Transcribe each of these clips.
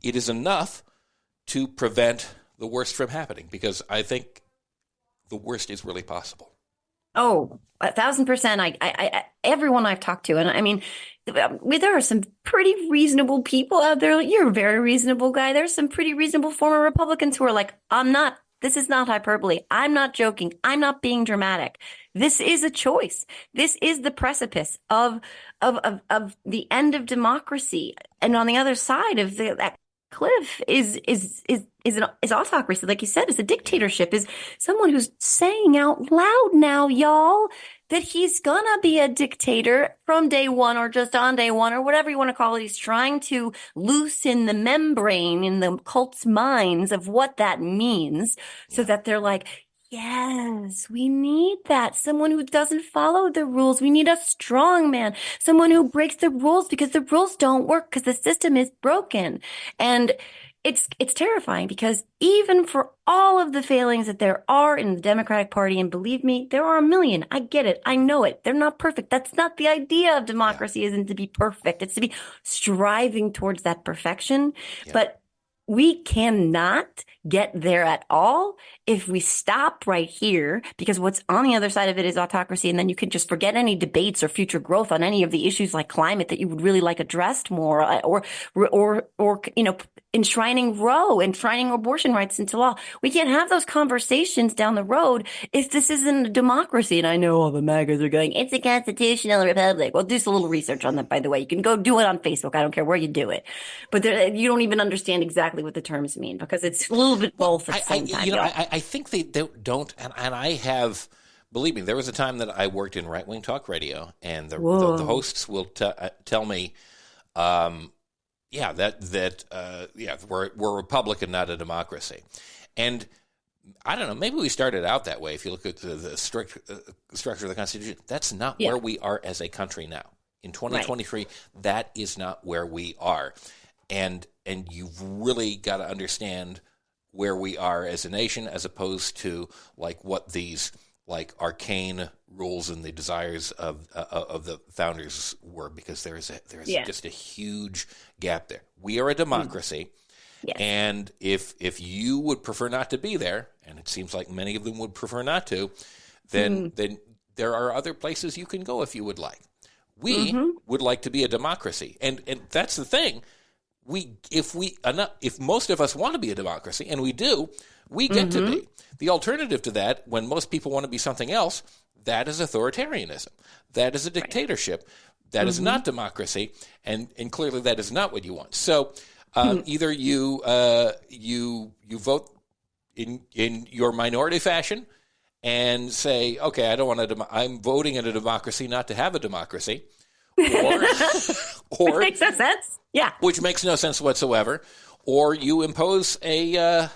it is enough to prevent the worst from happening, because I think the worst is really possible. Oh, 1,000%. Everyone I've talked to, and I mean, there are some pretty reasonable people out there. You're a very reasonable guy. There's some pretty reasonable former Republicans who are like, this is not hyperbole. I'm not joking. I'm not being dramatic. This is a choice. This is the precipice of the end of democracy. And on the other side of that cliff is autocracy, like you said, is a dictatorship, is someone who's saying out loud now, y'all, that he's gonna be a dictator from day one or just on day one or whatever you want to call it. He's trying to loosen the membrane in the cult's minds of what that means so that they're like, yes, we need that. Someone who doesn't follow the rules. We need a strong man, someone who breaks the rules because the rules don't work because the system is broken. And it's terrifying because even for all of the failings that there are in the Democratic Party, and believe me, there are a million. I get it. I know it. They're not perfect. That's not the idea of democracy, isn't to be perfect. It's to be striving towards that perfection. Yeah. But we cannot get there at all if we stop right here, because what's on the other side of it is autocracy. And then you can just forget any debates or future growth on any of the issues like climate that you would really like addressed more, or enshrining Roe, enshrining abortion rights into law. We can't have those conversations down the road if this isn't a democracy. And I know all the MAGAs are going, it's a constitutional republic. Well, do a little research on that, by the way. You can go do it on Facebook. I don't care where you do it. But you don't even understand exactly what the terms mean, because it's a little bit both at the same time. I think they don't, and I have, believe me, there was a time that I worked in right-wing talk radio, and the hosts will tell me, we're Republican, not a democracy. And I don't know, maybe we started out that way. If you look at the strict structure of the Constitution, that's not where we are as a country now. In 2023, that is not where we are. And you've really got to understand where we are as a nation, as opposed to like what these like arcane rules and the desires of the founders were, because there's just a huge gap there. We are a democracy, and if you would prefer not to be there, and it seems like many of them would prefer not to, then there are other places you can go if you would like. We would like to be a democracy, and that's the thing. If most of us want to be a democracy, and we do, we get to be. The alternative to that, when most people want to be something else, that is authoritarianism. That is a dictatorship. That is not democracy, and clearly that is not what you want. So either you vote in your minority fashion and say, okay, I don't want I'm voting in a democracy not to have a democracy, or makes no sense. Yeah, which makes no sense whatsoever. Or you impose an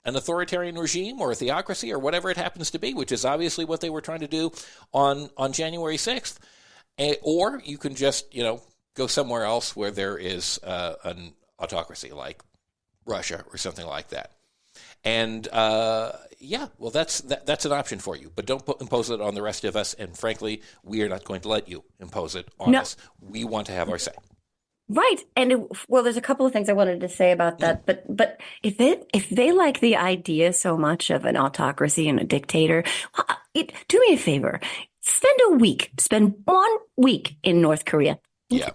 authoritarian regime or a theocracy or whatever it happens to be, which is obviously what they were trying to do on January 6th. Or you can just go somewhere else where there is an autocracy like Russia or something like that. And that's an option for you. But don't impose it on the rest of us. And frankly, we are not going to let you impose it on us. We want to have our say. Right. And there's a couple of things I wanted to say about that. But if they like the idea so much of an autocracy and a dictator, do me a favor. Spend 1 week in North Korea. Yeah.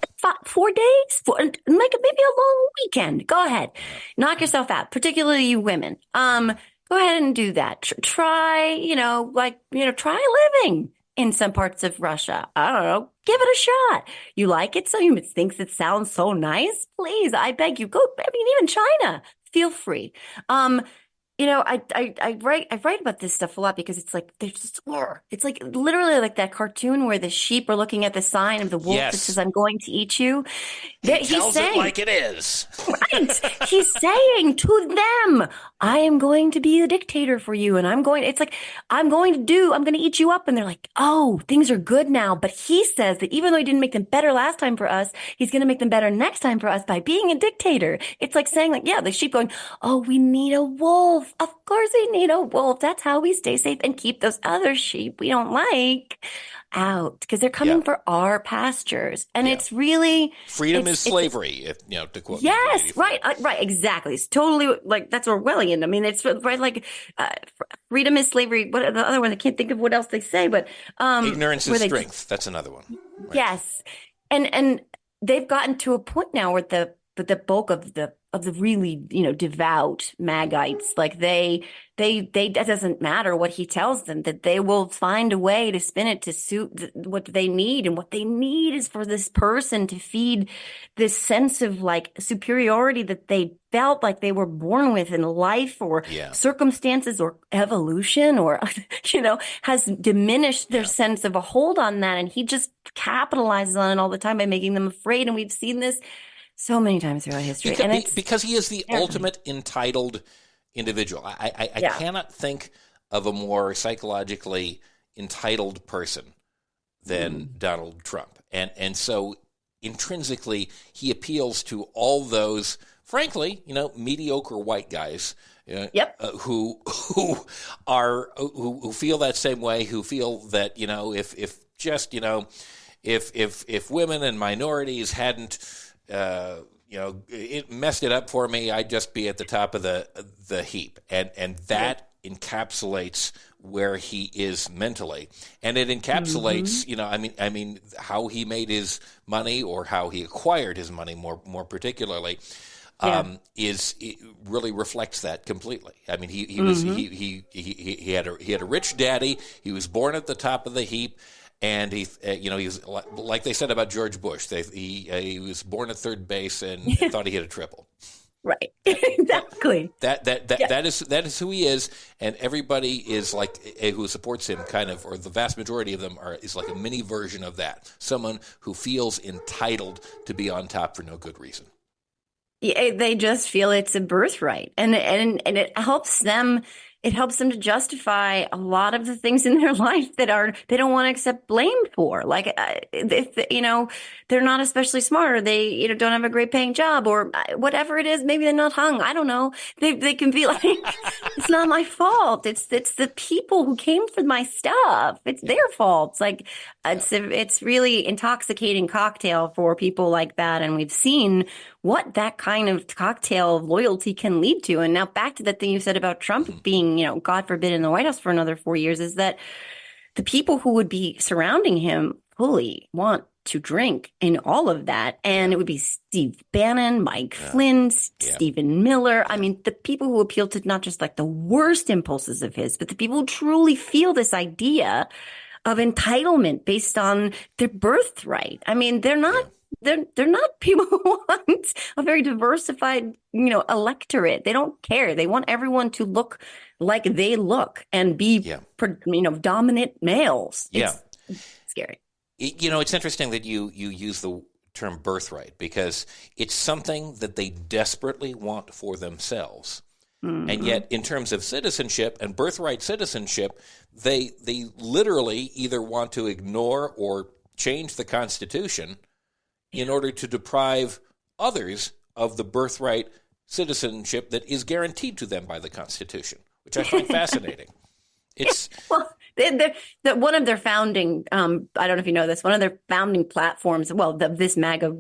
4 days, maybe a long weekend. Go ahead, knock yourself out. Particularly you women. Go ahead and do that. Try living in some parts of Russia. I don't know. Give it a shot. You like it? So you thinks it sounds so nice. Please, I beg you, go. I mean, even China. Feel free. I write about this stuff a lot because it's like it's like literally like that cartoon where the sheep are looking at the sign of the wolf that says, "I'm going to eat you." He's saying, it like it is. Right. He's saying to them, "I am going to be the dictator for you, and I'm going to eat you up." And they're like, "Oh, things are good now." But he says that even though he didn't make them better last time for us, he's going to make them better next time for us by being a dictator. It's like saying, the sheep going, "Oh, we need a wolf. Of course we need a wolf. That's how we stay safe and keep those other sheep we don't like out because they're Yeah. coming for our pastures. And Yeah. it's really, Freedom is it's slavery, if, to quote yes, 1984. right, exactly. It's totally like that's Orwellian. I mean, it's right like freedom is slavery. What are the other one? I can't think of what else they say, but Ignorance where is they strength. That's another one. Right. yes, and they've gotten to a point now where the bulk of the really devout Magites like they that doesn't matter what he tells them, that they will find a way to spin it to suit what they need. And what they need is for this person to feed this sense of like superiority that they felt like they were born with in life or Yeah. circumstances or evolution or, has diminished their sense of a hold on that. And he just capitalizes on it all the time by making them afraid. And we've seen this so many times throughout history. Because he is the ultimate entitled individual. I cannot think of a more psychologically entitled person than Donald Trump. And so intrinsically, he appeals to all those, frankly, mediocre white guys who feel that same way, who feel that, if women and minorities hadn't it messed it up for me, I'd just be at the top of the heap. And that encapsulates where he is mentally. And it encapsulates, I mean, how he made his money or how he acquired his money more particularly. It really reflects that completely. I mean, he was he had a rich daddy. He was born at the top of the heap. And he was like they said about George Bush. He was born at third base and thought he hit a triple. Right, exactly. That is who he is, and everybody is like who supports him, kind of, or the vast majority of them is like a mini version of that. Someone who feels entitled to be on top for no good reason. Yeah, they just feel it's a birthright, and it helps them. It helps them to justify a lot of the things in their life that they don't want to accept blame for. Like, if they're not especially smart, or they don't have a great paying job, or whatever it is. Maybe they're not hung. I don't know. They can be like, it's not my fault. It's the people who came for my stuff. It's their fault. It's like it's really intoxicating cocktail for people like that, and we've seen what that kind of cocktail of loyalty can lead to. And now back to that thing you said about Trump being, God forbid, in the White House for another 4 years, is that the people who would be surrounding him fully want to drink in all of that. And it would be Steve Bannon, Mike Flynn, Stephen Miller. I mean, the people who appeal to not just like the worst impulses of his, but the people who truly feel this idea of entitlement based on their birthright. I mean, they're not people who want a very diversified, electorate. They don't care. They want everyone to look like they look and be, dominant males. It's scary. It's interesting that you use the term birthright, because it's something that they desperately want for themselves. Mm-hmm. And yet, in terms of citizenship and birthright citizenship, they literally either want to ignore or change the Constitution in order to deprive others of the birthright citizenship that is guaranteed to them by the Constitution, which I find fascinating. It's one of their founding. I don't know if you know this. One of their founding platforms. Well, this MAGA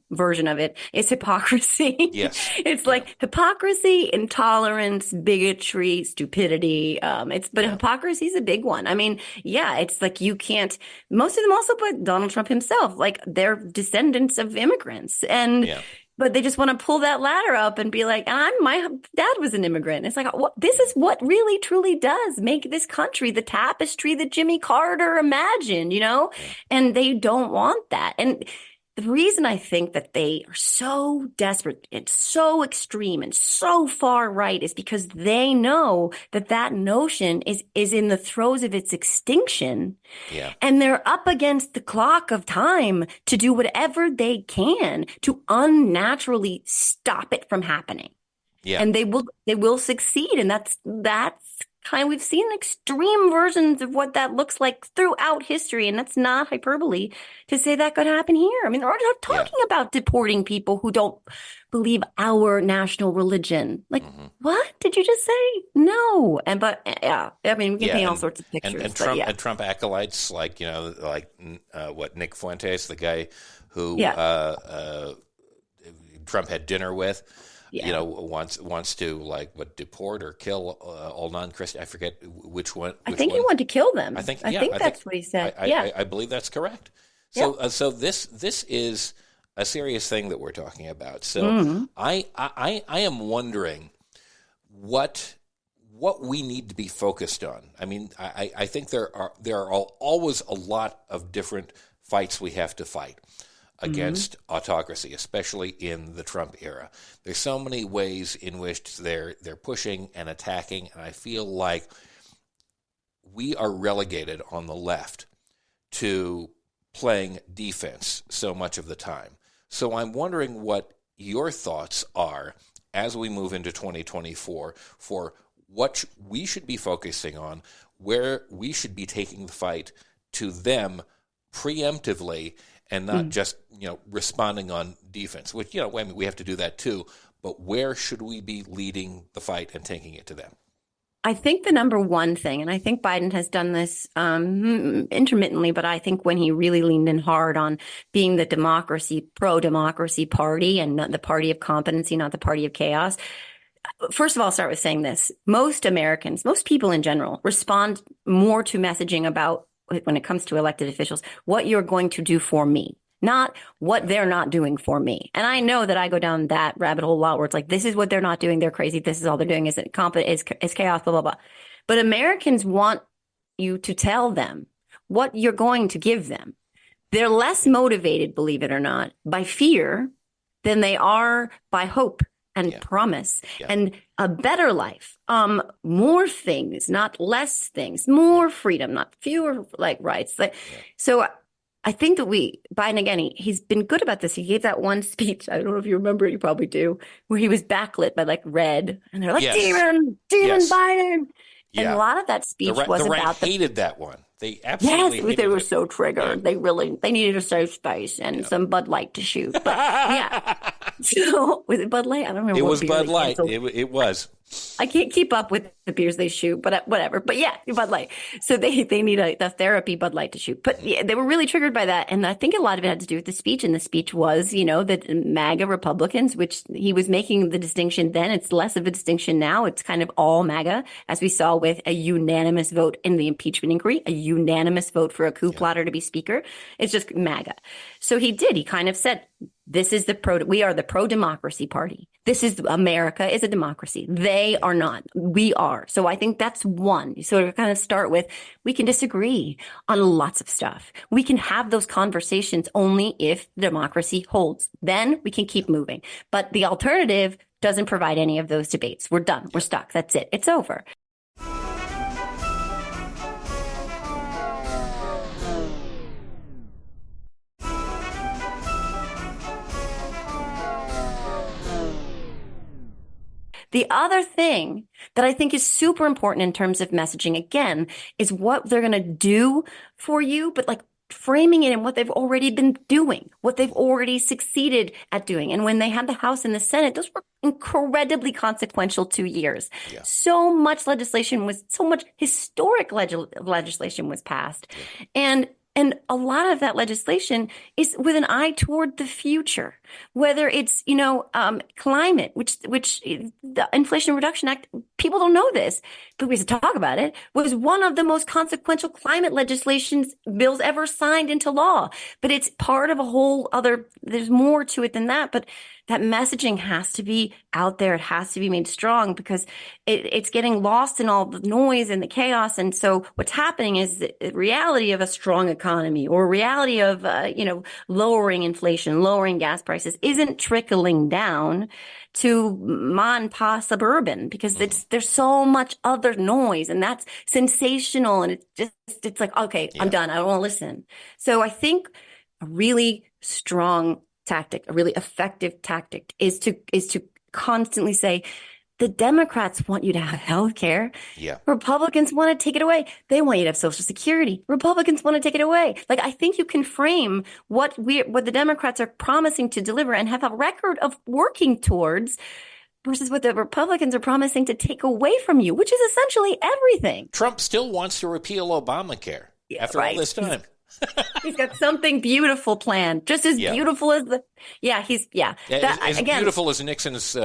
version of it is hypocrisy. Yes, it's like hypocrisy, intolerance, bigotry, stupidity. Hypocrisy is a big one. I mean, it's like you can't. Most of them also put Donald Trump himself, like they're descendants of immigrants, and. Yeah. But they just want to pull that ladder up and be like, my dad was an immigrant. It's like, this is what really, truly does make this country the tapestry that Jimmy Carter imagined, And they don't want that. And the reason I think that they are so desperate and so extreme and so far right is because they know that notion is in the throes of its extinction. Yeah. And they're up against the clock of time to do whatever they can to unnaturally stop it from happening. Yeah. And they will succeed. And that's we've seen extreme versions of what that looks like throughout history. And that's not hyperbole to say that could happen here. I mean, they're talking about deporting people who don't believe our national religion. Like, what did you just say? No. Yeah, I mean, we can paint all sorts of pictures. And Trump acolytes like, Nick Fuentes, the guy who Trump had dinner with. Wants to deport or kill all non-Christian. I forget which one. I think he wanted to kill them. I think that's what he said. I believe that's correct. So, so this is a serious thing that we're talking about. So, I am wondering what we need to be focused on. I mean, I think there are always a lot of different fights we have to fight against autocracy, especially in the Trump era. There's so many ways in which they're pushing and attacking, and I feel like we are relegated on the left to playing defense so much of the time. So I'm wondering what your thoughts are as we move into 2024 for what we should be focusing on, where we should be taking the fight to them preemptively, and not just, responding on defense, which, we have to do that too. But where should we be leading the fight and taking it to them? I think the number one thing, and I think Biden has done this intermittently, but I think when he really leaned in hard on being the pro-democracy party and not the party of competency, not the party of chaos. First of all, I'll start with saying this. Most Americans, most people in general, respond more to messaging about, when it comes to elected officials, what you're going to do for me, not what they're not doing for me. And I know that I go down that rabbit hole a lot where it's like, this is what they're not doing. They're crazy. This is all they're doing. Is chaos, blah, blah, blah. But Americans want you to tell them what you're going to give them. They're less motivated, believe it or not, by fear than they are by hope and promise and a better life, more things, not less things, more freedom, not fewer rights. So I think that Biden, again, he's been good about this. He gave that one speech. I don't know if you remember it. You probably do, where he was backlit by red, and they're like, demon Biden. And a lot of that speech was about hated that one. They absolutely hated they were so triggered. Yeah. They needed a safe space and some Bud Light to shoot. But so was it Bud Light? I don't remember. It was Bud Light. It was. I can't keep up with the beers they shoot, but whatever. But yeah, Bud Light. So they need a therapy Bud Light to shoot. But yeah, they were really triggered by that. And I think a lot of it had to do with the speech. And the speech was, that MAGA Republicans, which he was making the distinction then. It's less of a distinction now. It's kind of all MAGA, as we saw with a unanimous vote in the impeachment inquiry, a unanimous vote for a coup plotter to be speaker. It's just MAGA. So he kind of said, we are the pro-democracy party. America is a democracy. They are not. We are. So I think that's one. So to kind of start with, we can disagree on lots of stuff. We can have those conversations only if democracy holds. Then we can keep moving. But the alternative doesn't provide any of those debates. We're done. We're stuck. That's it. It's over. The other thing that I think is super important in terms of messaging, again, is what they're going to do for you, but framing it in what they've already been doing, what they've already succeeded at doing. And when they had the House and the Senate, those were incredibly consequential 2 years. Yeah. So much historic legislation was passed. Yeah. And a lot of that legislation is with an eye toward the future, whether it's, climate, which the Inflation Reduction Act, people don't know this, but we have to talk about it, was one of the most consequential climate legislations bills ever signed into law. But it's part of a whole other, there's more to it than that. But that messaging has to be out there. It has to be made strong because it's getting lost in all the noise and the chaos. And so what's happening is the reality of a strong economy or reality of, lowering inflation, lowering gas prices isn't trickling down to ma and pa suburban because there's so much other noise and that's sensational. And it's like, okay, I'm done. I don't want to listen. So I think a really strong tactic, a really effective tactic is to constantly say, The Democrats want you to have health care. Yeah. Republicans want to take it away. They want you to have Social Security. Republicans want to take it away. Like, I think you can frame what the Democrats are promising to deliver and have a record of working towards versus what the Republicans are promising to take away from you, which is essentially everything. Trump still wants to repeal Obamacare after all this time. He's got something beautiful planned, just as beautiful as as beautiful as Nixon's